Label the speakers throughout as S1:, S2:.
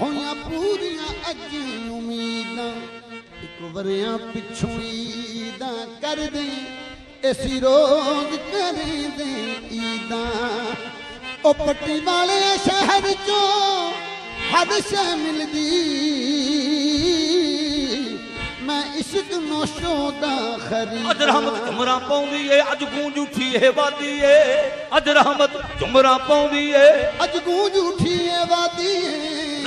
S1: ਹੋਈਆਂ ਪੂਰੀਆਂ ਅੱਜ ਉਮੀਦਾਂ ਇੱਕ ਵਰਿਆਂ ਪਿੱਛੋਂ ਈਦਾਂ ਕਰਦੇ ਇਸੀ ਰੋਜ਼ ਕਰਦੇ ਈਦਾਂ ਉਹ ਪੱਟੀ ਵਾਲੇ ਸ਼ਹਿਰ ਚੋਂ ਹਦ ਸ਼ੈ ਮਿਲਦੀ मैं इश्क नोशो दा खरीद
S2: अज रहमत झुमरा पाउंदी ए अज गूंज उठी ए वादी ए अज रहमत झुमरा पाउंदी ए
S1: अज गूंज उठी ए वादी ए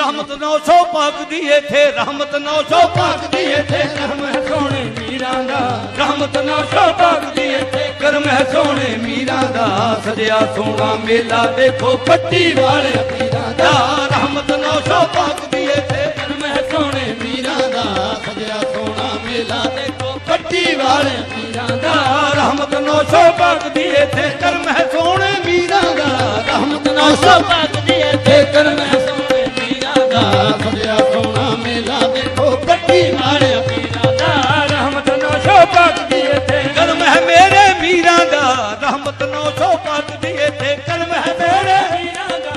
S2: रहमत 900 पाक दी ए थे रहमत 900 पाक दी ए थे
S3: करम है सोने मीरां दा
S2: रहमत 900 पाक दी ए थे करम है सोने मीरां दा सजया सोना मेला देखो पट्टी वाले पीरां दा रहमत 900 पाक दी ए थे
S3: करम है सोने मीरां दा
S1: सजया सोना मेला
S2: देखो पट्टी वाले
S3: मीरां दा
S2: रहमत 900 पाक दी ए थे करम है सोने मीरां दा रहमत 900
S3: पाक दिए थे करम है सोने मीरां दा
S1: सजया सोना मेला देखो पट्टी वाले
S3: मीरां दा रहमत 900 पाक दिए थे
S2: करम है मेरे मीरां दा रहमत 900 पाक दिए थे करम है मेरे
S3: मीरां दा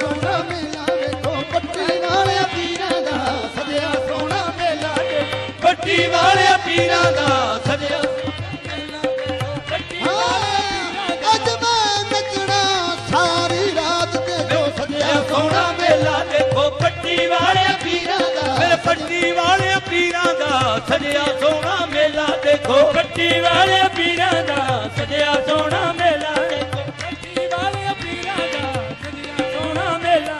S1: सोना मेला देखो पट्टी वाले पीरां दा सजया सोना मेला
S2: पट्टी वाले पीरां दा सजया
S1: अज मैं नचना सारी रात ते जो सजया सोना
S2: मेला देखो पट्टी वाले
S1: पीरां दा
S2: मेरे पट्टी वाले पीरां दा सजया सोना मेला देखो
S3: पट्टी वाले पीरां दा सजया सोना मेला देखो पट्टी वाले पीरां दा सजया सोना मेला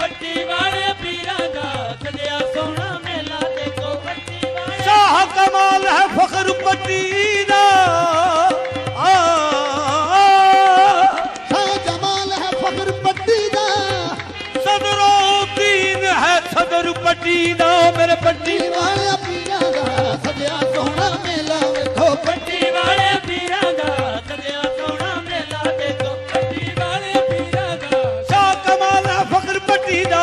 S3: पट्टी वाले पीरां दा सजया सोना मेला देखो पट्टी वाले
S2: शाह कमाल है फख्र पट्टी दा
S1: शाह जमाल है फख्र पट्टी दा
S2: सदरो दीन है सदर पट्टी दा मेरे पट्टी
S1: वाले पीरां दा सजया सोना मेला देखो
S3: पट्टी वाले पीरां दा सजया सोना मेला देखो पट्टी वाले पीरां दा
S2: शाह कमाल है फख्र पट्टी दा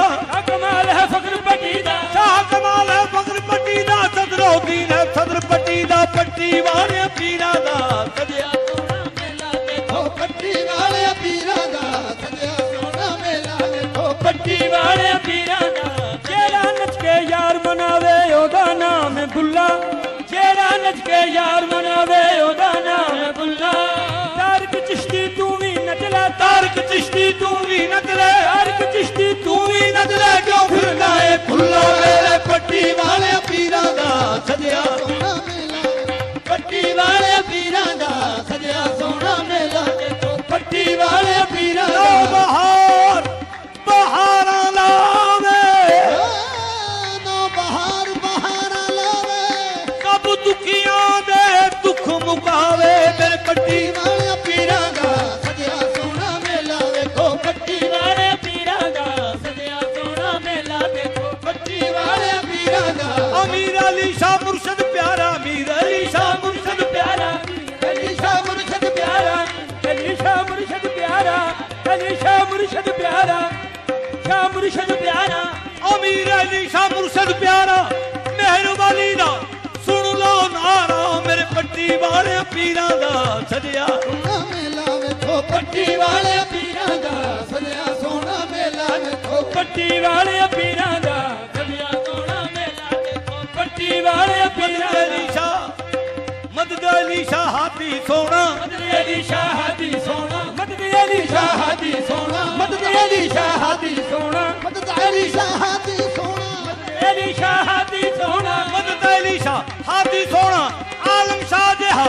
S3: कमाल है फख्र पट्टी दा
S2: शाह कमाल है फख्र पट्टी दा सदरो दीन है सदर पट्टी दा पट्टी वाले पीरां दा सजया
S3: सोना मेला देखो
S1: पट्टी वाले पीरां दा सजया सोना मेला देखो
S3: पट्टी वाले पीरां दा जेड़ा नच के यार मनावे ओदा नाम है बुल्ला जेड़ा नच के यार मनावे ओदा नाम है बुल्ला तारक चिश्ती तू भी नच ले
S2: तारक चिश्ती तू भी नच ले
S3: तारक चिश्ती तू भी
S2: नच ले क्यों फिरदा है खुल्ला मेरे पट्टी वाले पीरां दा सजया
S1: सोना मेला
S2: पट्टी वाले
S1: पीरां दा सजया सोना मेला
S3: देखो
S2: पट्टी वाले पीरां दा बहारां लावे
S1: नो बहार बहारा लावे
S2: सब दुखियां दे दुख मुकावे मेरे पट्टी
S1: वाले पीरां दा सजया सोना मेला देखो
S3: पट्टी वाले पीरां दा सजया सोना मेला देखो
S1: पट्टी वाले पीरां दा
S2: अमीर अली शाह मुर्शद प्यारा अमीर अली शाह मुर्शद प्यारा
S1: अली शाह मुर्शद प्यारा
S3: अली शाह मुर्शद प्यारा अली शाह मुर्शद प्यारा शाह मुर्शद प्यारा
S2: अमीर अली शाह मुर्शद प्यारा मेहरबानी दा सुन लो नारा मेरे पट्टी वाले पीरां दा सजया
S1: सोना मेला देखो पट्टी वाले पीरां दा सजया सोना मेला देखो
S3: पट्टी वाले पीरां दा सजया सोना मेला देखो पट्टी वाले पीरां
S2: अली शाह मदद अली शाह हाथी सोना
S3: मदद अली शाह हादी सोना मदद अली शाह हादी सोना
S1: मदद अली शाह हादी
S3: सोना
S1: मदद अली शाह हादी सोना
S3: अली शाह हादी सोना
S2: मदद अली शाह हाथी सोना आलम शाह जिहा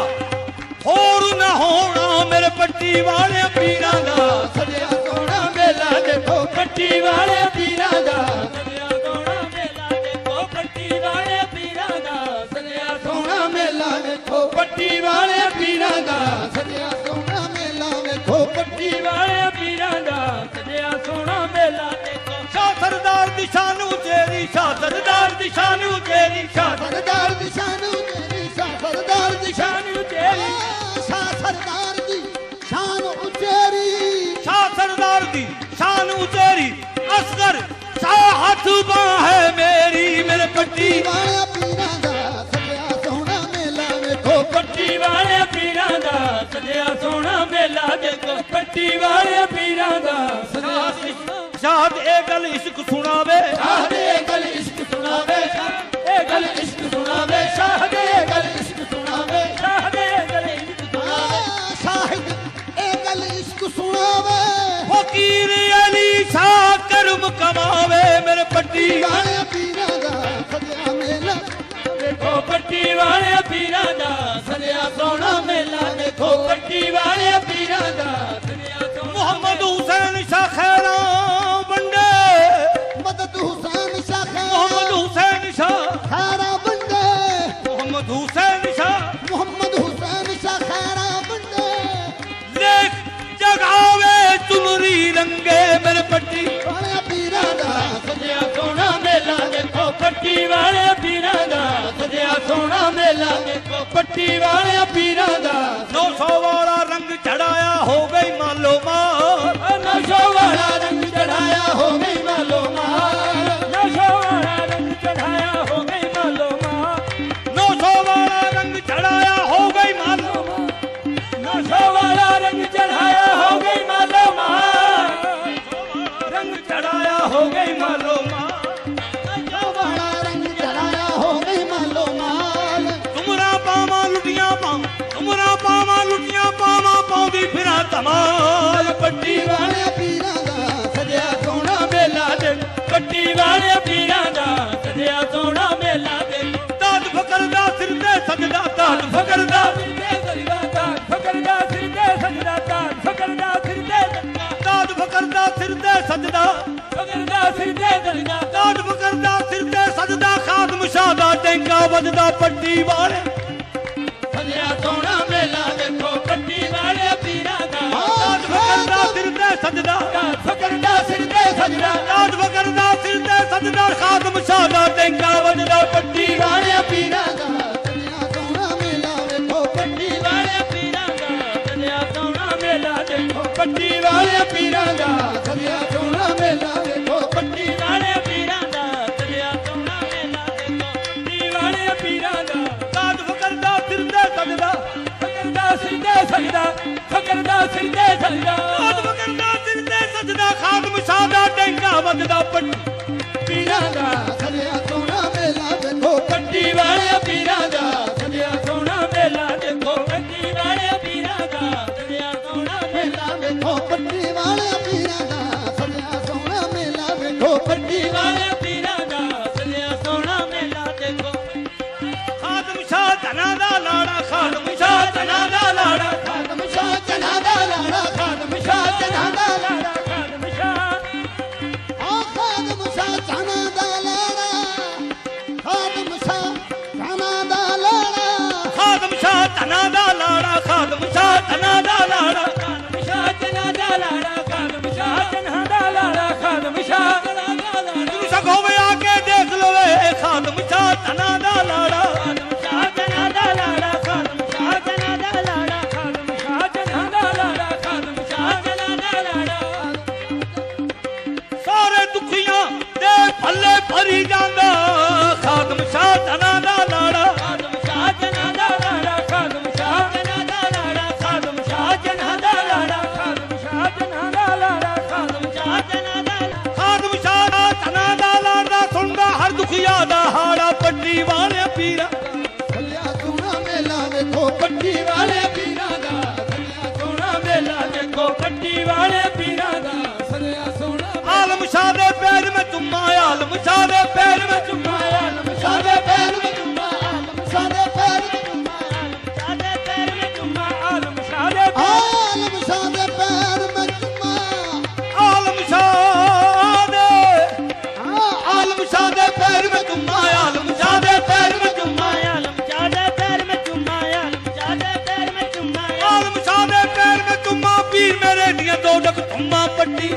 S2: होर न होना मेरे पट्टी वाले पीरां दा
S1: सजया सोना मेला देखो
S3: पट्टी वाले पीरां दा सजया सोना मेला देखो पट्टी वाले पीरां दा सजया
S1: सोना मेला देखो
S3: पट्टी वाले पीरां दा
S1: सजया सोना मेला देखो
S3: पट्टी वाले पीरां दा सजया सोना मेला देखो
S2: शाह सरदार दी शान उचेरी शाह सरदार दी शान उचेरी शाह
S1: सरदार दी शान उचेरी शाह सरदार दी
S3: शान उचेरी
S1: शाह सरदार दी शान उचेरी
S2: शाह सरदार दी शान उचेरी असगर शाह हाथ बाह है मेरी मेरे पट्टी
S1: वाले पीरां दा सजया सोना मेला देखो
S3: पट्टी वाले पीरां दा सजया सोना ਮੇਲਾ ਦੇਖੋ ਪੱਟੀ ਵਾਲੇ ਪੀਰਾਂ ਦਾ ਸਦਿਆ
S2: ਸ਼ਾਦ ਇਹ ਗੱਲ ਇਸ਼ਕ ਸੁਣਾਵੇ
S1: ਸ਼ਾਹ ਦੇ ਗਲ ਇਸ਼ਕ ਸੁਣਾਵੇ
S3: ਇਹ ਗੱਲ ਇਸ਼ਕ ਸੁਣਾਵੇ
S1: ਸ਼ਾਹ ਦੇ ਗਲ ਇਸ਼ਕ ਸੁਣਾਵੇ
S3: ਸ਼ਾਹ ਦੇ ਗਲੇ ਇਸ਼ਕ ਸੁਣਾਵੇ
S1: ਸ਼ਾਹਿਦ ਇਹ ਗੱਲ ਇਸ਼ਕ ਸੁਣਾਵੇ
S2: ਫਕੀਰ ਅਲੀ ਸ਼ਾਹ ਕਰਮ ਕਮਾਵੇ ਮੇਰੇ ਪੱਟੀ
S1: ਵਾਲੇ ਪੀਰਾਂ ਦਾ ਸਜਿਆ ਮੇਲਾ
S3: ਦੇਖੋ ਪੱਟੀ ਵਾਲੇ ਪੀਰਾਂ ਦਾ ਸਦਿਆ ਸੋਹਣਾ ਮੇਲਾ ਦੇਖੋ ਪੱਟੀ ਵਾਲੇ ਪੀਰਾਂ ਦਾ ਸਦਿਆ ਸੋਹਣਾ
S2: ਮੁਹੰਮਦ ਹੁਸੈਨ ਸ਼ਾਹ ਖੈਰਾ ਬੰਡੇ
S1: ਮਦਦ ਹੁਸੈਨ ਸ਼ਾਹ
S2: ਮੁਹੰਮਦ ਹੁਸੈਨ ਸ਼ਾਹ
S1: ਖਾਰਾ ਬੰਦੇ
S2: ਮੁਹੰਮਦ ਹੁਸੈਨ ਸ਼ਾਹ
S1: ਮੁਹੰਮਦ ਹੁਸੈਨ ਸ਼ਾਹ ਖਾਰਾ ਬੰਦੇ
S2: ਲੇਖ ਜਗਾਵੇ ਤੁਮਰੀ ਰੰਗੇ ਮੇਰੇ ਪੱਟੀ
S1: ਵਾਲੇ ਪੀਰਾਂ ਦਾ
S3: ਸਜਿਆ ਸੋਹਣਾ ਮੇਲਾ ਦੇਖੋ ਪੱਟੀ ਵਾਲੇ ਪੀਰਾਂ ਦਾ ਸਜਿਆ ਸੋਹਣਾ ਮੇਲਾ ਦੇਖੋ ਪੱਟੀ ਵਾਲੇ ਪੀਰਾਂ ਦਾ
S2: 900 ਵਾਲਾ ਰੰਗ ਚੜਾਇਆ ਹੋ ਗਈ ਮਾਲੋ ਮਾਰ
S3: ਨਸ਼ੋ ਵਾਲਾ ਰੰਗ ਚੜਾਇਆ ਹੋ ਗਈ ਮਾਲੋ ਮਾਰ ਨਸ਼ੋ ਵਾਲਾ ਰੰਗ ਚੜਾਇਆ ਹੋ ਗਈ ਮਾਲੋ ਮਾਰ
S2: 900 ਵਾਲਾ ਰੰਗ ਚੜਾਇਆ ਹੋ ਗਈ ਮਾਲੋ
S3: ਨਸ਼ੋ ਵਾਲਾ ਰੰਗ ਚੜਾਇਆ ਹੋ ਗਈ ਮਾਲੋ ਮਾਰ
S2: ਰੰਗ ਚੜਾਇਆ ਹੋ ਗਈ ਮਾਲੋ ਮਾਰ
S1: ਵਾਲਾ ਰੰਗ ਚੜਾਇਆ ਹੋ ਗਈ ਮਾਲੋ ਮਾਲ
S2: ਤੁਮਰਾ ਪਾਵਾਂ ਲੁੱਟੀਆਂ ਪਾਵਾਂ ਤੁਮਰਾ ਪਾਵਾਂ ਲੁੱਟੀਆਂ ਪਾਵਾਂ ਪਾਉਂਦੀ ਫਿਰਾਂ ਧਮਾਲ
S3: ਪੱਟੀ ਵਾਲੇ
S1: ਵਾਲੇ ਪੀਰਾਂ ਦਾ
S3: ਸਜਿਆ ਸੋਹਣਾ ਮੇਲਾ ਦੇ ਪੱਟੀ ਵਾਲੇ ਪੀਰਾਂ ਦਾ ਸਜਿਆ ਸੋਹਣਾ ਮੇਲਾ ਦੇ
S2: ਦਾਦ ਫਕਰ ਦਾ ਸਿਰ ਤੇ ਸਜਦਾ ਦਾਦ ਫਕਰ ਦਾ
S3: ਸਿਰ ਤੇ ਸਜਦਾ ਤਾਜ ਫਕਰ ਦਾ ਸਿਰ ਤੇ ਸਜਦਾ ਤਾਜ ਫਕਰ ਦਾ ਸਿਰ ਤੇ ਸਜਦਾ
S2: ਦਾਦ ਫਕਰ ਦਾ ਸਿਰ ਤੇ ਸਜਦਾ
S3: ਫਕਰ ਦਾ ਸਿਰ ਤੇ ਸਜਦਾ
S2: ਦਾਦ ਫਕਰ ਦਾ ਸਿਰ ਤੇ ਸਜਦਾ ਖਾਦਮ ਸ਼ਾਹ ਦਾ ਟੈਂਕਾ ਵੱਜਦਾ ਪੱਟੀ ਵਾਲੇ
S3: ਸਜਿਆ ਸੋਹਣਾ ਮੇਲਾ ਦੇਖੋ ਪੱਟੀ ਵਾਲੇ ਪੀਰਾਂ ਦਾ
S2: ਦਾਦ ਫਕਰ ਦਾ ਸਿਰ ਤੇ ਸਜਦਾ
S3: ਤਾਜ ਫਕਰ ਦਾ ਸਿਰ ਤੇ ਸਜਦਾ
S2: ਦਾਦ ਫਕਰ ਦਾ ਸਿਰ ਤੇ ਸਜਦਾ ਖਾਦਮ ਸ਼ਾਹ ਦਾ ਟੈਂਕਾ ਵੱਜਦਾ ਪੱਟੀ ਵਾਲੇ
S3: ਪੀਰਾਂ ਦਾ
S1: ਸਜਿਆ ਸੋਹਣਾ ਮੇਲਾ ਵੇਖੋ
S3: ਪੱਟੀ ਵਾਲੇ ਪੀਰਾਂ ਦਾ ਸਜਿਆ ਸੋਹਣਾ ਮੇਲਾ ਦੇਖੋ ਪੱਟੀ ਵਾਲੇ ਪੀਰਾਂ ਦਾ
S1: ਸਜਿਆ ਸੋਹਣਾ ਮੇਲਾ ਵੇਖੋ
S3: ਪੱਟੀ ਵਾਲੇ ਪੀਰਾਂ ਦਾ ਸਜਿਆ ਸੋਹਣਾ ਮੇਲਾ ਦੇਖੋ ਪੱਟੀ ਵਾਲੇ ਪੀਰਾਂ ਦਾ
S2: ਦਾਦ ਫਕਰ ਦਾ ਸਿਰ ਤੇ ਸਜਦਾ
S3: ਫਕਰ ਦਾ ਸਿਰ ਤੇ ਸਜਦਾ ਫਕਰ ਦਾ ਸਿਰ ਤੇ ਸਜਦਾ
S2: ਦਾਦ ਫਕਰ ਦਾ ਸਿਰ ਤੇ ਸਜਦਾ ਖਾਦਮ ਸ਼ਾਹ ਦਾ ਟੈਂਕਾ ਵੱਜਦਾ ਪੱਟੀ
S3: ਪੀਰਾਂ ਦਾ
S1: ਸਜਿਆ ਸੋਹਣਾ ਮੇਲਾ ਵੇਖੋ
S3: ਪੱਟੀ ਵਾਲੇ ਪੀਰਾਂ ਦਾ ਸਜਿਆ ਸੋਹਣਾ ਮੇਲਾ ਦੇਖੋ ਪੱਟੀ ਵਾਲੇ ਪੀਰਾਂ ਦਾ ਸਜਿਆ ਸੋਹਣਾ ਮੇਲਾ
S1: ਵੇਖੋ ਪੱਟੀ ਵਾਲੇ ਪੀਰਾਂ ਦਾ ਸਜਿਆ ਸੋਹਣਾ ਮੇਲਾ ਵੇਖੋ
S3: ਪੱਟੀ ਵਾਲੇ ਪੀਰਾਂ ਦਾ ਸਜਿਆ ਸੋਹਣਾ ਮੇਲਾ ਦੇਖੋ
S2: ਖਾਦਮ ਸ਼ਾਹ ਧਨਾ ਦਾ ਲਾੜਾ ਖਾਦਮ ਸ਼ਾਹ ਧਨਾ ਦਾ ਲਾੜਾ
S1: ਖਾਦਮ ਸ਼ਾਹ ਚਨਾ ਦਾ ਲਾੜਾ ਖਾਦਮ ਸ਼ਾਹ ਚਨਾ ਦਾ ਲਾੜਾ
S3: ਖਾਦਮ ਸ਼ਾਹ
S1: ਆ ਖਾਦਮ ਸ਼ਾਹ ਚਨਾ ਦਾ ਲਾੜਾ ਖਾਦਮ ਸ਼ਾਹ ਚਨਾ ਦਾ ਲਾੜਾ
S2: ਖਾਦਮ ਸ਼ਾਹ ਧਨਾ ਦਾ ਲਾੜਾ ਖਾਦਮ ਸ਼ਾਹ ਧਨਾ ਦਾ ਲਾੜਾ
S3: ਖਾਦਮ ਸ਼ਾਹ ਚਨਾ ਦਾ ਲਾੜਾ ਖਾਦਮ ਸ਼ਾਹ ਚਨਾ ਦਾ ਲਾੜਾ ਖਾਦਮ ਸ਼ਾਹ ਚਨਾ ਦਾ ਲਾੜਾ
S2: ਤੂੰ ਸਗੋਵੇ ਆ ਕੇ ਦੇਖ ਲਵੇ ਖਾਦਮ ਸ਼ਾਹ ਧਨਾ ਦਾ ਲਾੜਾ
S3: ਖਾਦਮ ਸ਼ਾਹ ਚਨਾ ਦਾ ਲਾੜਾ ਖਾਦਮ ਸ਼ਾਹ ਚਨਾ ਦਾ ਲਾੜਾ ਖਾਦਮ ਸ਼ਾਹ ਚਨਾ ਦਾ ਲਾੜਾ ਖਾਦਮ ਸ਼ਾਹ ਚਨਾ ਦਾ ਲਾੜਾ
S2: ਸਾਰੇ ਦੁਖੀਆਂ ਦੇ ਭੱਲੇ ਭਰੀ ਜਾਂਦਾ ਖਾਦਮ ਸ਼ਾਹ ਧਨਾ ਦਾ ਲਾੜਾ
S3: ਖਾਦਮ ਸ਼ਾਹ ਚਨਾ ਦਾ ਲਾੜਾ ਖਾਦਮ ਸ਼ਾਹ ਚਨਾ ਦਾ ਲਾੜਾ ਖਾਦਮ ਸ਼ਾਹ ਚਨਾ ਦਾ ਲਾੜਾ ਖਾਦਮ ਸ਼ਾਹ ਚਨਾ ਦਾ ਲਾੜਾ ਖਾਦਮ ਸ਼ਾਹ ਚਨਾ ਦਾ ਲਾੜਾ
S2: ਖਾਦਮ ਸ਼ਾਹ ਦਾ ਧਨਾ ਦਾ ਲਾੜਾ ਸੁਣਦਾ ਹਰ ਦੁਖੀਆ ਦਾ ਹਾੜਾ ਪੱਟੀ ਵਾਲੇ ਪੀਰਾ
S1: ਸਜਿਆ ਸੋਹਣਾ ਮੇਲਾ ਵੇਖੋ
S3: ਪੱਟੀ ਵਾਲੇ ਪੀਰਾਂ ਦਾ ਸਜਿਆ ਸੋਹਣਾ ਮੇਲਾ ਦੇਖੋ ਪੱਟੀ ਵਾਲੇ ਪੀਰਾਂ ਦਾ ਸਜਿਆ ਸੋਹਣਾ
S2: ਆਲਮ ਸ਼ਾਹ ਦੇ ਪੈਰ ਮੈਂ ਚੁੰਮਾ ਆਲਮ ਸ਼ਾਹ ਦੇ ਪੈਰ ਮੈਂ ਚੁੰਮਾ
S3: ਆਲਮ ਸ਼ਾਹ ਦੇ ਪੈਰ ਵਿੱਚ ਚੁੰਮਾ ਆਲਮ ਸ਼ਾਹ ਦੇ ਪੈਰ ਵਿੱਚ ਚੁੰਮਾ ਆਲਮ ਸ਼ਾਹ ਦੇ ਪੈਰ ਵਿੱਚ ਚੁੰਮਾ ਆਲਮ ਸ਼ਾਹ ਦੇ
S1: ਆਲਮ ਸ਼ਾਹ ਦੇ ਪੈਰ ਮੈਂ ਚੁੰਮਾ
S2: ਆਲਮ ਸ਼ਾਹ ਦੇ ਆਲਮ ਸ਼ਾਹ ਦੇ ਪੈਰ ਮੈਂ ਚੁੰਮਾ ਆਲਮ ਸ਼ਾਹ ਦੇ ਪੈਰ ਮੈਂ ਚੁੰਮਾ
S3: ਆਲਮ ਸ਼ਾਹ ਦੇ ਪੈਰ ਵਿੱਚ ਚੁੰਮਾ ਆਲਮ ਸ਼ਾਹ ਦੇ ਪੈਰ ਵਿੱਚ ਚੁੰਮਾ
S2: ਆਲਮ ਸ਼ਾਹ ਦੇ ਪੈਰ ਮੈਂ ਚੁੰਮਾ ਪੀਰ ਮੇਰੇ ਦੀਆਂ ਦੋ ਡਕ ਧੁੰਮਾ ਪੱਟੀ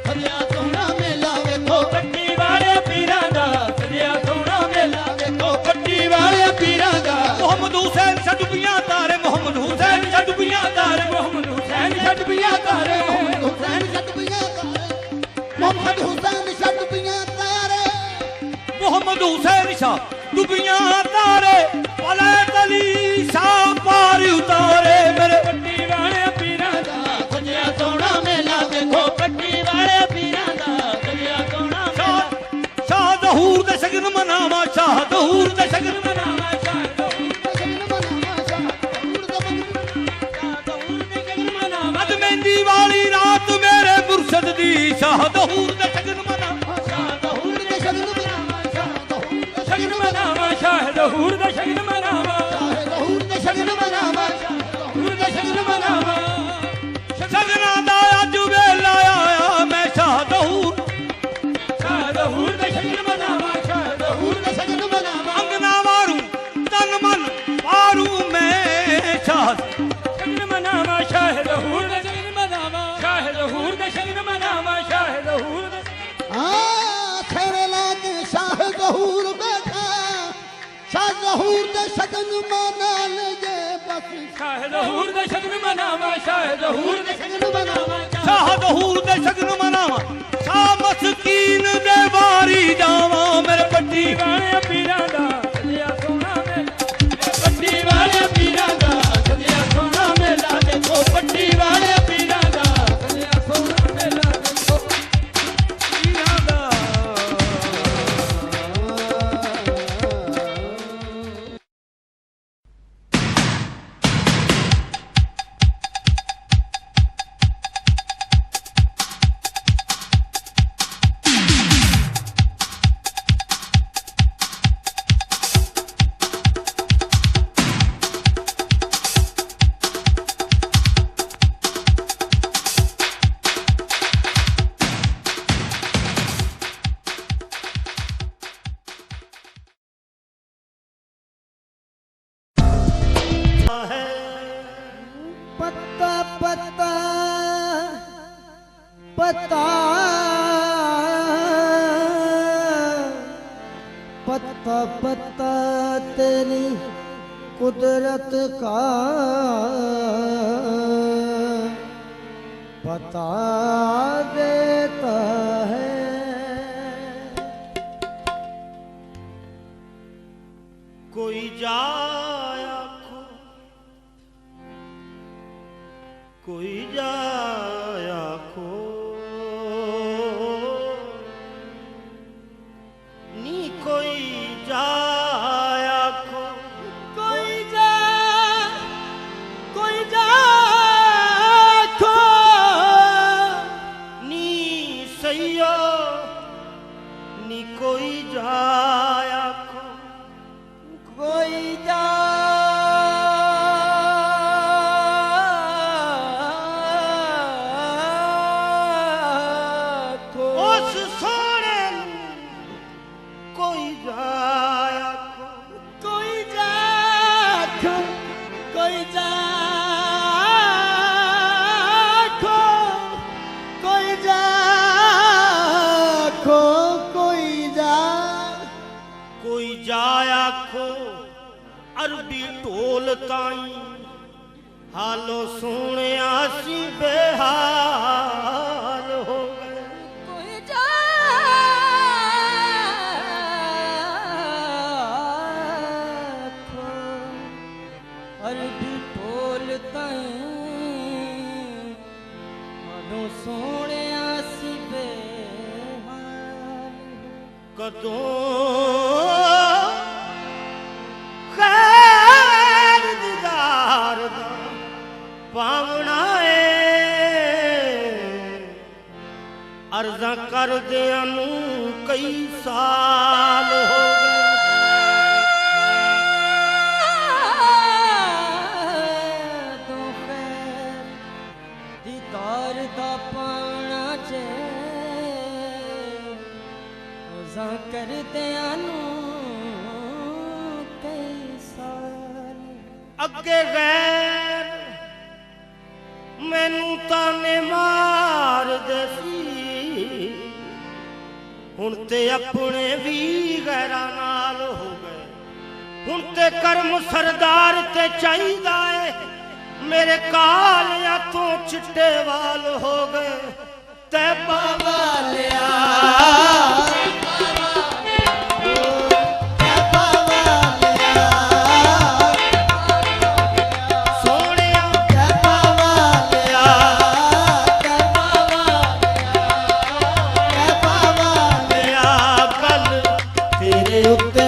S1: ਸਜਿਆ ਸੋਹਣਾ ਮੇਲਾ ਵੇਖੋ
S3: ਪੱਟੀ ਵਾਲੇ ਪੀਰਾਂ ਦਾ ਸਜਿਆ ਸੋਹਣਾ ਮੇਲਾ ਦੇਖੋ ਪੱਟੀ ਵਾਲੇ ਪੀਰਾਂ ਦਾ
S2: ਮੁਹੰਮਦ ਹੁਸੈਨ ਛੱਡਬੀਆਂ ਤਾਰੇ ਮੁਹੰਮਦ ਹੁਸੈਨ ਛੱਡਬੀਆਂ ਤਾਰੇ
S3: ਮੁਹੰਮਦ ਹੁਸੈਨ ਛੱਡ ਪਿਆ ਤਾਰੇ
S1: ਮੁਹੰਮਦ ਹੁਸੈਨ ਛੱਡ ਪਈਆਂ ਤਾਰੇ ਮੁਹੰਮਦ ਹੁਸੈਨ ਛੱਡ ਪਈਆਂ ਤਾਰੇ
S2: ਮੁਹੰਮਦ ਹੁਸੈਨ ਸ਼ਾਹ ਡੁੱਬੀਆਂ ਤਾਰੇ ਭਲੇ ਤਲੀ ਸ਼ਾਹ ਪਾਰ ਉਤਾਰੇ ਮੇਰੇ
S3: ਪੱਟੀ
S2: ਮਨਾਵਾ ਸ਼ਾਹ ਦਹੂਰ ਦੇ ਸ਼ਗਨ
S3: ਮਨਾਵਾ ਸ਼ਾਹ ਦਹੂਰ ਦੇ
S1: ਸ਼ਗਨ ਮਨਾਵਾ ਸ਼ਾਹ ਦਹੂਰ ਦੇ
S3: ਸ਼ਗਨ ਮਨਾਵਾ
S2: ਅੱਜ ਮਹਿੰਦੀ ਵਾਲੀ ਰਾਤ ਮੇਰੇ ਮੁਰਸ਼ਦ ਦੀ ਸ਼ਾਹ ਦਹੂਰ ਦੇ ਸ਼ਗਨ ਮਨਾਵਾ
S1: ਸ਼ਾਹ ਦਹੂਰ ਦੇ ਸ਼ਗਨ ਮਨਾਵਾ ਸ਼ਾਹ ਦਹੂਰ ਦੇ
S3: ਸ਼ਗਨ ਮਨਾਵਾ ਸ਼ਾਹ ਦਹੂਰ ਦੇ ਸ਼ਗਨ ਮਨਾਵਾ
S1: ਸ਼ਾਹ ਦਹੂਰ ਦੇ ਸ਼ਗਨ ਮਨਾਵਾ ਸ਼ਾਹ ਦਹੂਰ ਦੇ ਸ਼ਗਨ ਮਨਾਵਾ
S2: ਸ਼ਗਨਾਂ ਦਾ ਅੱਜ ਵੇਲਾ ਆਇਆ ਮੈਂ ਸ਼ਾਹ ਦਹੂਰ
S3: ਸ਼ਾਹ ਦਹੂਰ ਦੇ ਸ਼ਗਨ ਮਨਾਵਾ ਸ਼ਾਹ ਦਹੂਰ ਦੇ ਸ਼ਗਨ ਮਨਾਵਾ
S2: ਅੰਗਨਾ ਵਾਰੂ ਤਨ ਮਨ ਵਾਰੂ ਮੈਂ ਸ਼ਾਹ
S3: ਸ਼ਗਨ ਮਨਾਵਾ ਸ਼ਾਹ ਦਹੂਰ ਦੇ ਸ਼ਗਨ ਮਨਾਵਾ ਸ਼ਾਹ ਦਹੂਰ ਦੇ ਸ਼ਗਨ ਮਨਾਵਾ ਸ਼ਾਹ ਦਹੂਰ ਦੇ
S1: ਖੇਰੇ ਲਾ ਕੇ ਸ਼ਾਹ ਦਹੂਰ ਬੈਠਾ ਸ਼ਾਹ ਦਹੂਰ ਦੇ ਸ਼ਗਨ ਮਨਾ ਲਏ ਬਸ
S3: ਸ਼ਾਹ ਦਹੂਰ ਦੇ ਸ਼ਗਨ ਮਨਾਵਾ ਸ਼ਾਹ ਦਹੂਰ ਦੇ
S1: ਸ਼ਗਨ ਮਨਾਵਾ
S2: ਸ਼ਾਹ ਦਹੂਰ ਦੇ ਸ਼ਗਨ ਮਨਾਵਾ ਸ਼ਾਹ ਮਸਕੀਨ ਦੇ ਵਾਰੀ ਜਾਵਾਂ ਮੇਰੇ ਪੱਟੀ
S3: ਵਾਲੇ ਪੀਰਾਂ ਦਾ ਸਜਿਆ ਸੋਹਣਾ ਮੇਲਾ ਪੱਟੀ ਵਾਲੇ ਪੀਰਾਂ ਦਾ ਸਜਿਆ ਸੋਹਣਾ ਮੇਲਾ ਦੇਖੋ ਪੱਟੀ ਵਾਲੇ ਪੀਰਾਂ ਦਾ ਸਜਿਆ ਸੋਹਣਾ ਮੇਲਾ ਦੇਖੋ
S2: ਪੀਰਾਂ ਦਾ
S1: ਪੱਤਾ ਪੱਤਾ ਪੱਤਾ पत्ता पत्ता तेरी कुदरत का पता देता है।
S4: कोई जाया खो कोई जाया खो नी कोई जाया खो कोई जा खो नी सैया नी कोई जाया खो
S1: कोई जा
S4: उस सोने कोई जाया खो
S1: कोई जा कोई जा कोई जा कोई जा
S4: कोई जाया खो अरबी ढोल ताई हालो सोने आसी बेहाल हो गए
S1: कोई जा अरबी ढोल ताई हालो सोने आसी बेहाल
S4: कदों खैर दीदार दा पावना अर्जा कर दियां नू कई साल हो
S1: दीदार दा पाना चे रोज़ा कर दियानू कई साल
S4: अगे गैर मैनू ताने मार दे सी हुण ते अपने भी गैरां नाल हो गए हुण ते कर्म सरदार ते चाहिदा है मेरे कालिया तो चिट्टे वाल हो गए ते बाबा लिया
S1: तेरे उत्ते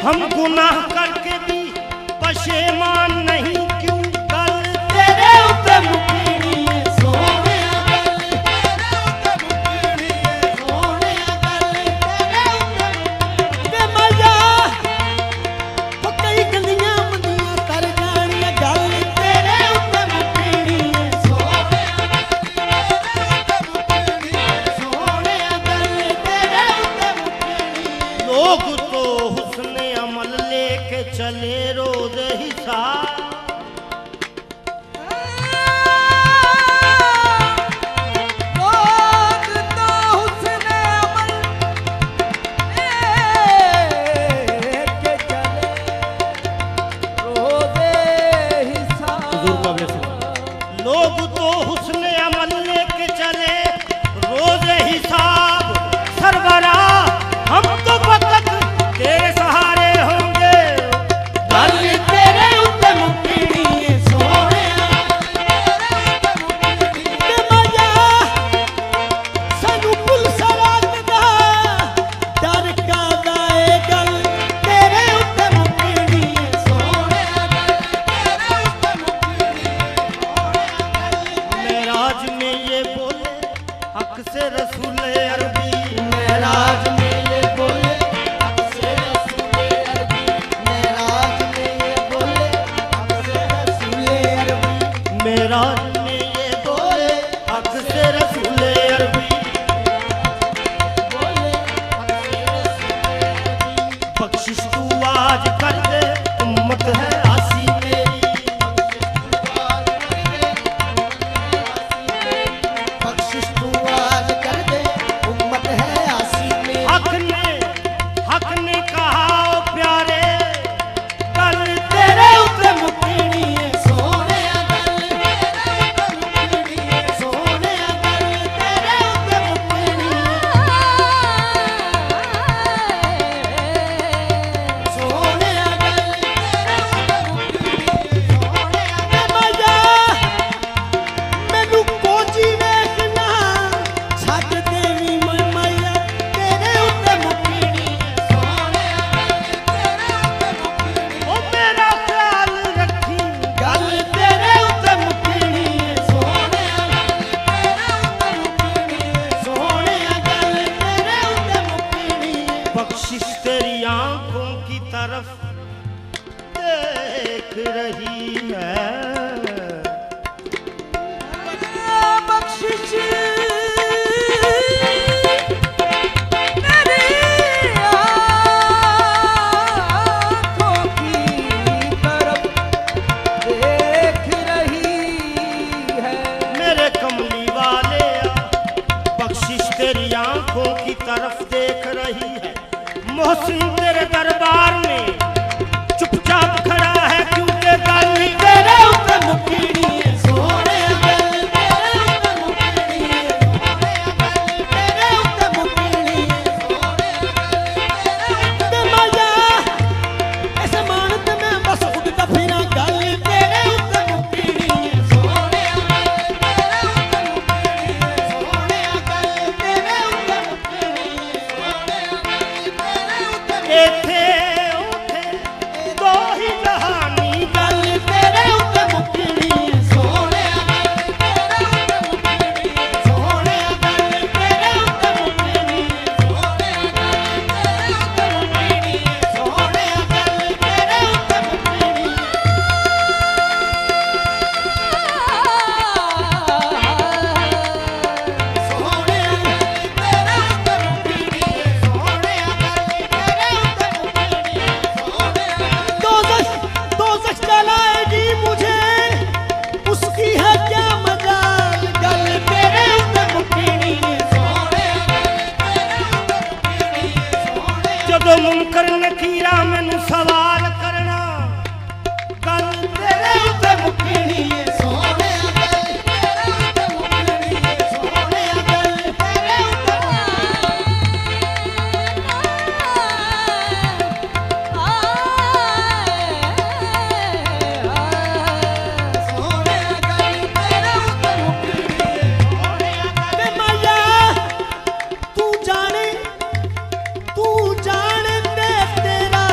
S4: हम गुनाह करके भी पशेमान नहीं क्यों कल तेरे उत्ते मुकीनी सोने
S1: गल तेरे उत्ते मुकीनी सोने गल तेरे उत्ते ते मजा ओ कई गलियां मंदियां कर जानियां गल तेरे उत्ते मुकीनी सोने सोने गल तेरे उत्ते मुकीनी
S4: लोग तो हुस्ने अमल लेके चले रोज हिसाब
S1: लोग तो हुस्ने अमल लेके चले रोज़े हिसाब
S4: लोग तो हुस्ने अमल लेके चले रोज हिसाब सरवरा हम तो वक्त तेरे सहारे होंगे
S1: गल तेरे उत्ते मुकीनी सोने ते मजा सानू पुलसा रखदा डर कादा ए गल तेरे उत्ते मुकीनी सोने तेरे उत्ते मुकीनी
S4: मेराज में ये बोले हक से रसूल अरबी
S1: मेराज में ये बोले हक से रसूल अरबी मेराज में ये बोले हक से रसूल अरबी
S4: मेराज में ये बोले हक से रसूल अरबी बख्शिश तू आज कर दे उम्मत है आसी मेरी
S1: बख्शिश तू आज कर दे उम्मत है आसी में
S4: हक ने कहा ओ प्यारे कल
S1: तेरे उत्ते मुकीनी सोने गल तेरे उत्ते मुकीनी सोने गल तेरे उत्ते मुकीनी सोने गल तेरे उत्ते मुकीनी सोने मजा मैनू कोची वेखना छੱਡ देवी मैया तेरे उत्ते मुकीनी सोने
S4: ओ मेरा ख्याल रखी
S1: गल तेरे उत्ते मुकीनी सोने तेरे उत्ते मुकीनी सोने गल तेरे उत्ते मुकीनी
S4: बख्शिश तेरी आंखों की तरफ देख रही है
S1: बख्शिश तेरी आँखों की तरफ देख रही है
S4: मेरे कमली वाले बख्शिश तेरी आंखों की तरफ देख रही है मोहसिन तेरे दरबार में चुपचाप खड़ा है क्योंकि गल
S1: तेरे उत्ते मुकीनी सोने गल तेरे उत्ते मुकीनी सोने गल तेरे उत्ते मुकीनी सोने गल ते मजा इस मान ते मैं बस उड़दा फिरां गल तेरे उत्ते मुकीनी सोने गल तेरे उत्ते मुकीनी सोने गल तेरे उत्ते मुकीनी सोने गल तेरे उत्ते
S4: इथे उठे दो ही जहानी
S1: गल तेरे उत्ते मुकीनी सोने गल तेरे उत्ते मुकीनी सोने गल तेरे उत्ते मुकीनी सोने गल तेरे उत्ते मुकीनी सोने गल तेरे उत्ते मुकीनी सोने गल तेरे उत्ते मुकीनी सोने गल तेरे उत्ते मुकीनी सोने दोज़ख जलाएगी मुझे उसकी है क्या मजाल गल तेरे उत्ते मुकीनी सोने तेरे उत्ते मुकीनी सोने
S4: ਜਦੋਂ ਮੁਨਕਰ ਨਕੀਰਾ ਮੈਨੂੰ ਸਵਾਲ ਕਰਨਾ ਗੱਲ
S1: तेरे उत्ते मुकीनी सोने गल तेरे उत्ते मुकीनी सोने गल तेरे उत्ते सोने गल तेरे उत्ते मुकीनी सोने गल मैया तू जाने ते तेरा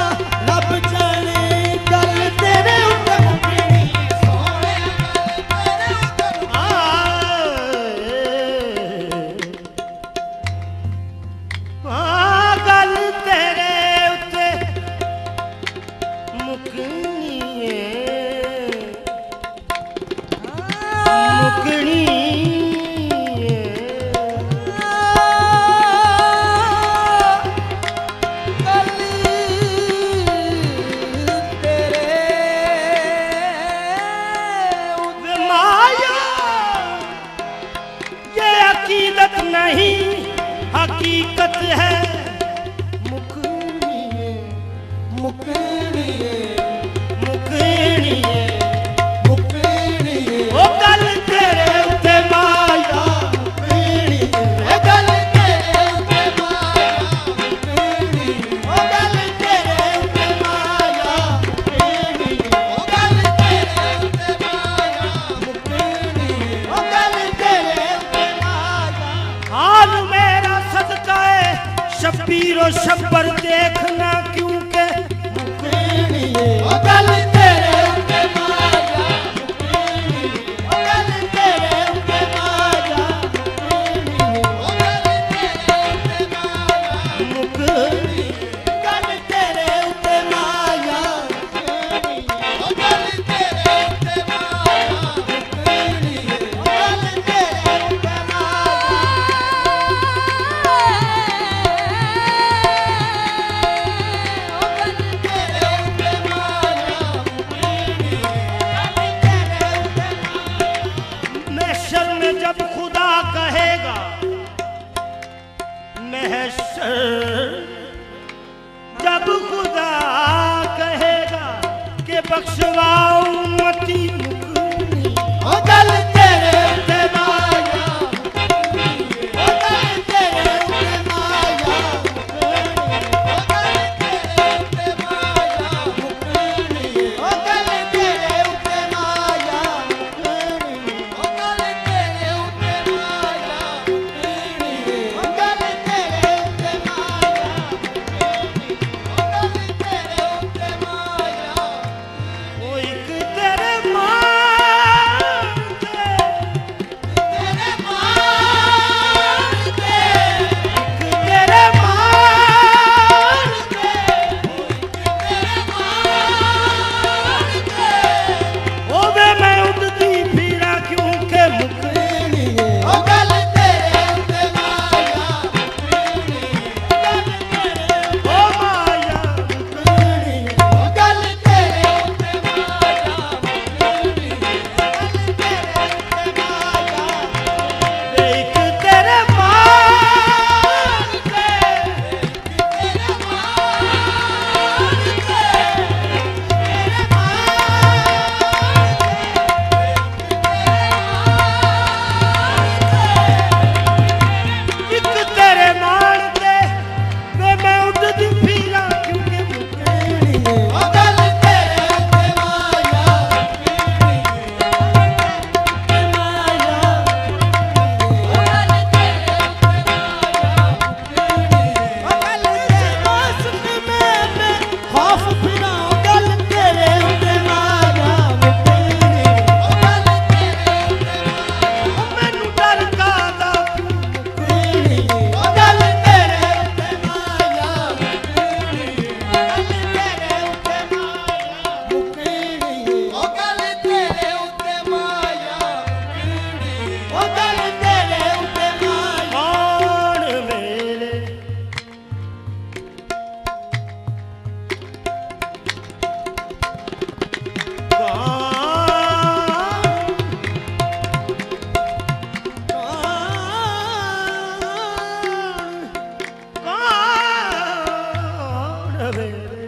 S4: सवेरे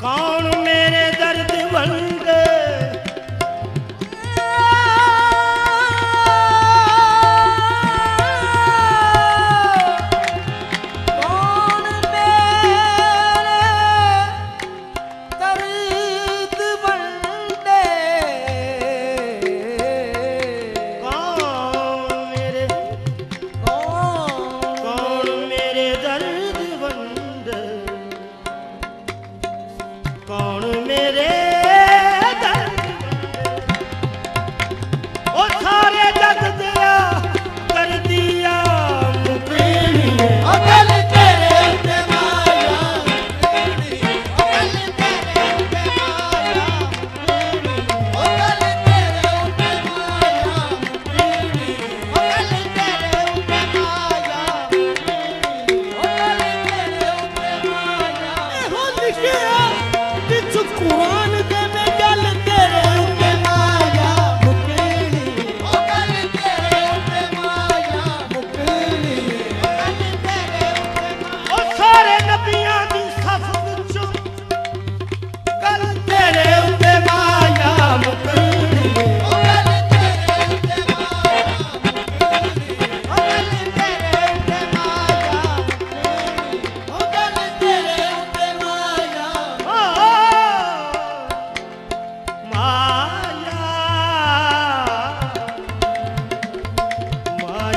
S4: कौन मेरे दर्द वंडे कौन मेरे दर्द ओ सारे जग दिया कर दिया मुकीनी
S1: ओ गल तेरे उत्ते माया ओ गल तेरे उत्ते माया ओ गल तेरे उत्ते माया ओ गल तेरे उत्ते माया ओ गल तेरे उत्ते माया
S4: हो लिखिया विच कुरान दे में गल तेरे
S1: उत्ते माया मुकीनी ओ गल तेरे उत्ते माया मुकीनी ओ गल तेरे उत्ते माया
S4: ओ सारे नबियां दी सफ विचों गल तेरे उत्ते माया मुकीनी
S1: ओ गल तेरे उत्ते माया ओ गल तेरे उत्ते माया ओ गल तेरे उत्ते माया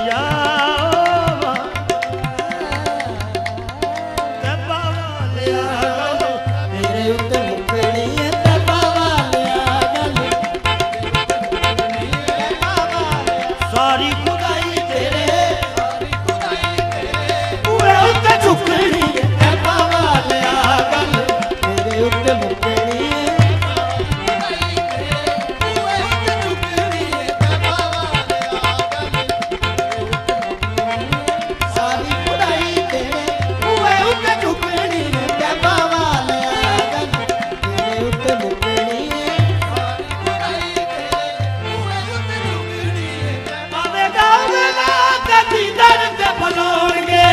S4: माया
S1: तेरे उत्ते मुकणी ते बावालिया गल
S4: सारी खुदाई तेरे
S1: सारी खुदाई तेरे
S4: पूरे उत्ते झुकनी
S1: ते बावालिया गल तेरे उत्ते मुकणी सारी खुदाई तेरे उए उत्ते झुकणी ते बावालिया गल तेरे उत्ते मुकणी सारी खुदाई तेरे उए उत्ते झुकणी ते
S4: आवे गावे ना कदी दर्द भलोणगे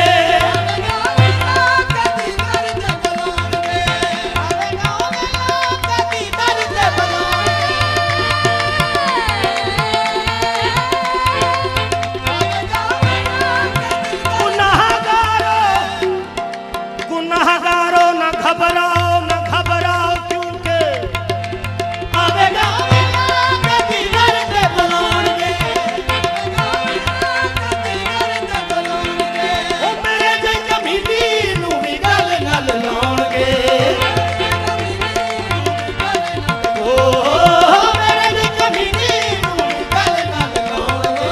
S4: गुनाहगारो न घबराओ क्योंकि आवेगा ओ मेरे जे कमीनी नू भी गल गल लाउणगे ओ मेरे जे कमीनी नू भी गल गल लाउणगे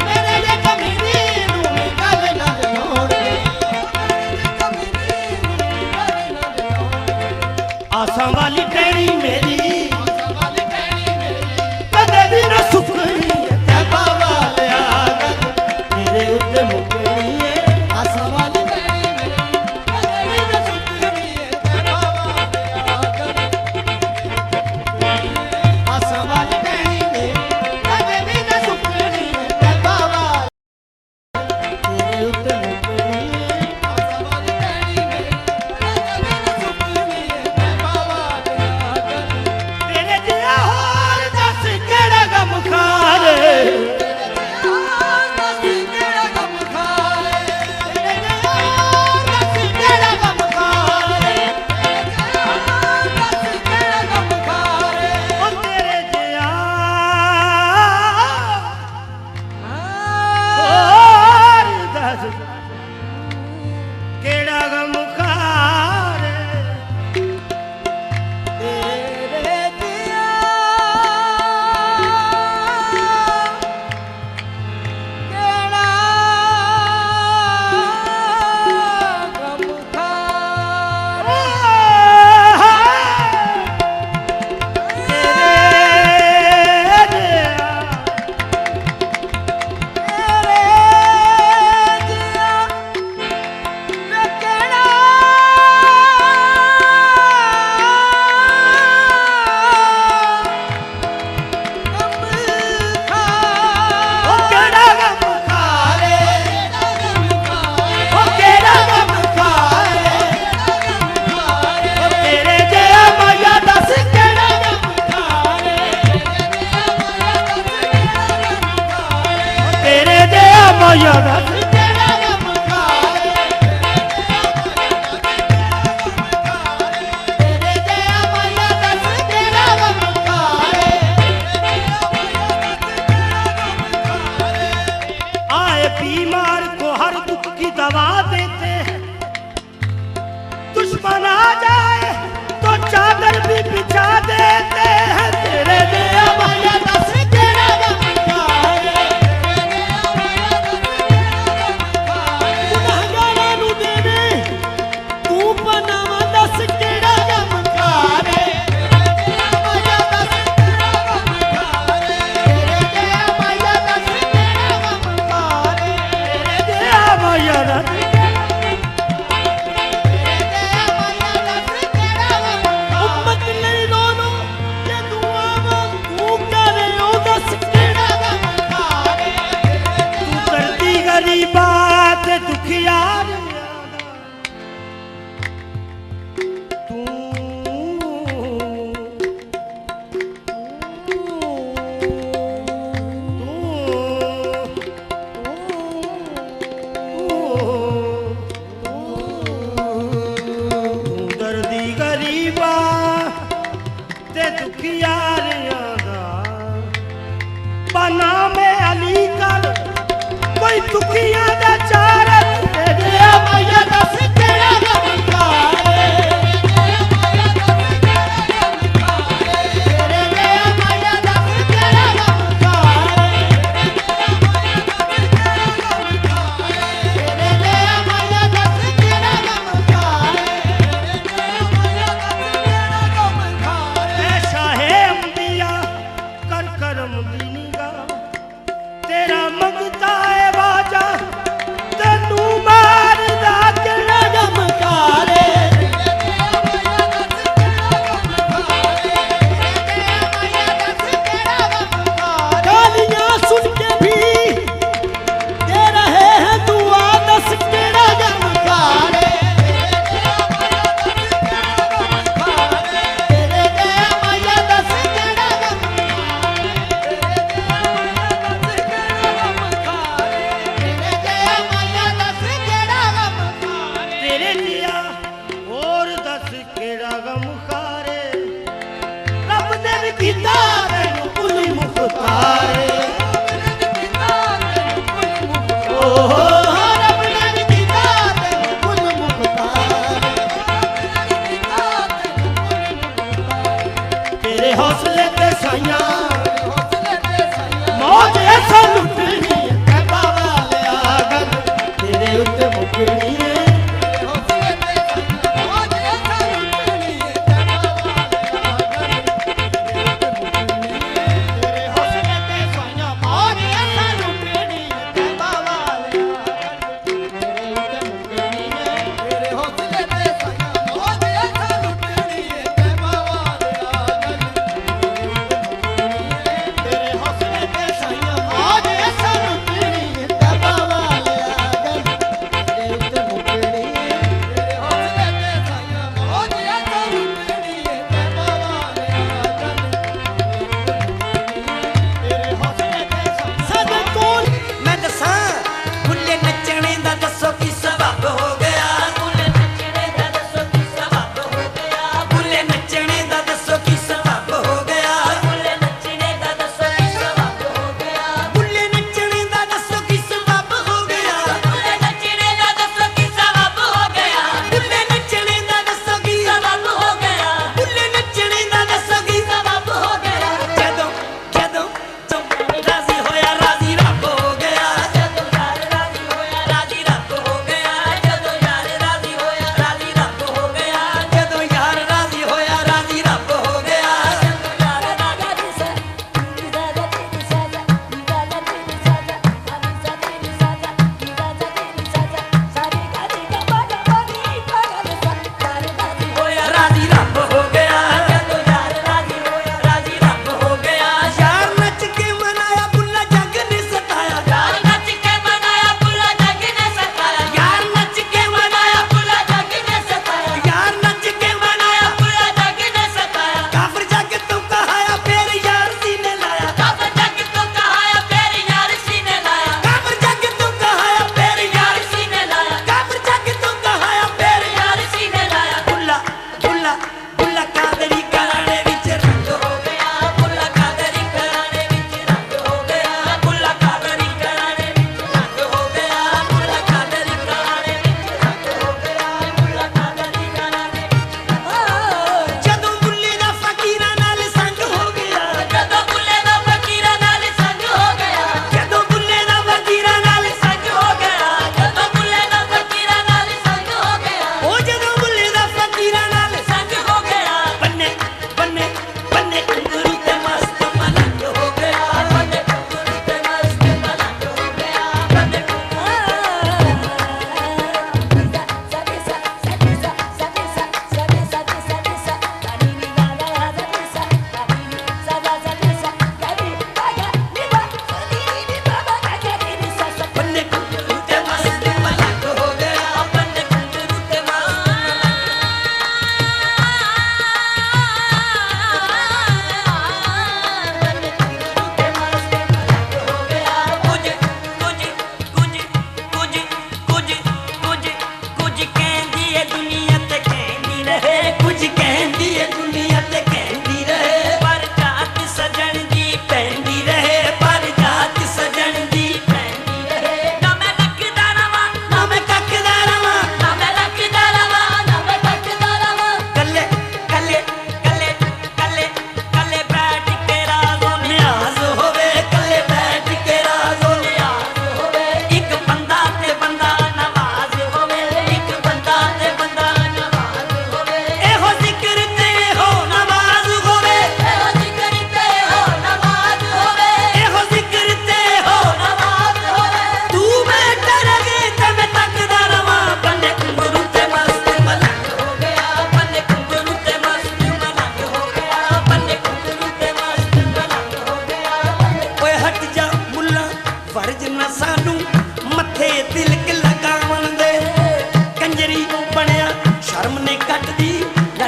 S4: मेरे जे कमीनी नू भी गल गल लाउणगे आसां वाली टहनी मेरी कदे भी ना सुकनी ते बावालिया गल तेरे उत्ते मुकनी तेरे जिया होर दस केड़ा गम खारे ओ तेरे जिया होर दस दस
S1: तेरा गम खाए तेरे जया माया दस तेरा गम खाए
S4: आए बीमार को हर दुख की दवा देते हैं दुश्मन आ जाए तो चादर भी बिछा देते हैं तेरे दया
S1: माया दस तेरा गम खाए
S3: ਗੁਨਾਹਗਾਰਾਂ ਨੂੰ ਦੇਵੇ ਤੂੰ ਪਨਾਵਾ ਦੱਸ ਕਿਹੜਾ ਗਮ
S1: खाए माया दस तेरा गम खाए तेरे जया माया दस तेरा गम खाए
S4: दया माया दस
S3: ਉਮਤ ਲਈ ਰੋ ਲੋ ਜੇ ਦੁਆਵਾਂ ਤੂੰ ਕਰੇ ਉਹ ਦੱਸ ਕਿਹੜਾ ਗਮ
S4: तू करती गरीबा ते दुखियार तू दर्दी गरीबा ते दुखियार बना में अली कर कोई दुखिया दा चार तेरे
S1: माया दस तेरा गम खाए तेरे जया माया दस तेरा गम खाए तेरे जया माया दस तेरा गम खाए
S4: ऐसा है अंबिया कर करम दीनी का तेरा मंगता है बाजा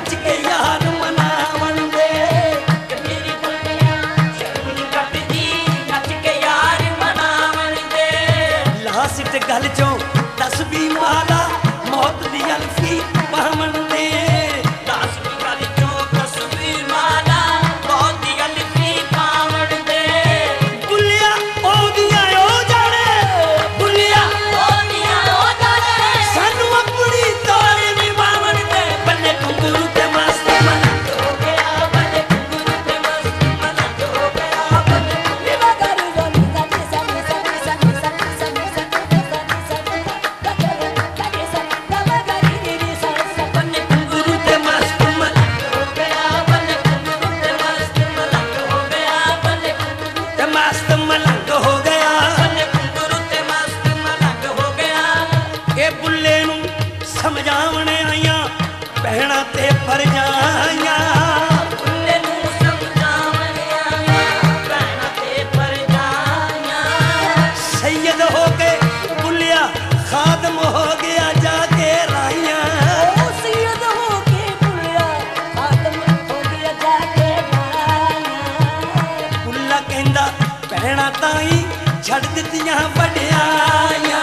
S1: ਨੱਚ ਕੇ ਯਾਰ ਮਨਾਵਣ ਦੇ
S3: ਮੇਰੀ ਬੁੱਲਿਆ ਸ਼ਰਮ ਨੀ ਕੱਟਦੀ ਨੱਚ ਕੇ ਯਾਰ ਮਨਾਵਣ ਦੇ
S1: ਲਾ ਸਿੱਟ ਗੱਲ ਚੋਂ ਤਸਬੀਹ ਮਾਲਾ ਮੌਤ ਦੀ ਅਲਫੀ ਪਾਵਣ ਦੇ
S3: ਦਸ ਦੀ ਗੱਲ ਚੋਂ ਤਸਵੀਰ ਮਾਲਾ ਬਹੁਤ ਦੀ ਅਲਫੀ ਪਾਵਣ ਦੇ
S1: ਬੁੱਲਿਆ ਉਹਦੀਆਂ ਉਹ ਜਾਣੇ ਬੁੱਲਿਆ
S3: ਉਹਦੀਆਂ ਉਹ ਜਾਣੇ
S1: ਸਾਨੂੰ ਆਪਣੀ ਤੋਰੇ ਨਿਭਾਵਣ ਦੇ ਬੱਲੇ ਘੁੰਗਰੂ ਤੇ ਮਸਤ ਮਲੰਗ
S3: ਹੋ ਗਿਆ ਬੱਲੇ ਘੁੰਗਰੂ ਤੇ ਮਸਤ ਮਲੰਗ ਹੋ ਗਿਆ ਬੱਲੇ
S5: Viva Garuda, Nisa, Nisa, Nisa, Nisa, Nisa, Nisa, Nisa, Nisa, Nisa, Nisa,
S3: ਬੱਲੇ ਘੁੰਗਰੂ
S1: ਤੇ ਮਸਤ ਮਲੰਗ
S3: ਹੋ ਗਿਆ ਬੱਲੇ ਘੁੰਗਰੂ ਤੇ ਮਸਤ ਮਲੰਗ ਹੋ ਗਿਆ ਬੱਲੇ ਘੁੰਗਰੂ
S1: ਤੇ ਮਸਤ ਮਲੰਗ ਹੋ ਗਿਆ
S3: ਬੱਲੇ ਘੁੰਗਰੂ ਤੇ ਮਸਤ ਮਲੰਗ ਹੋ ਗਿਆ
S1: ਇਹ ਬੁੱਲੇ ਨੂੰ ਸਮਝਾਵਣ ਆਈਆਂ ਭੈਣਾਂ ਤੇ ਪਰਜਾਈਆਂ
S3: ਬੁੱਲੇ ਨੂੰ ਸਮਝਾਵਣ ਆਇਆ ਭੈਣਾਂ ਤੇ ਪਰਜਾਈਆਂ
S1: ਸੈਯਦ ਹੋ ਕੇ ਬੁੱਲਿਆ ਖਾਦਮ ਹੋ ਗਿਆ ਜਾ ਕੇ ਰਾਈਆਂ
S5: Siyad ho ke pulya, Atam ho gaya jaake gaaya.
S1: ਬੁੱਲਾ ਕਹਿੰਦਾ ਭੈਣਾਂ ਤਾਂ ਹੀ ਛੱਡ ਦਿੱਤੀਆਂ ਵੱਡਿਆਈਆਂ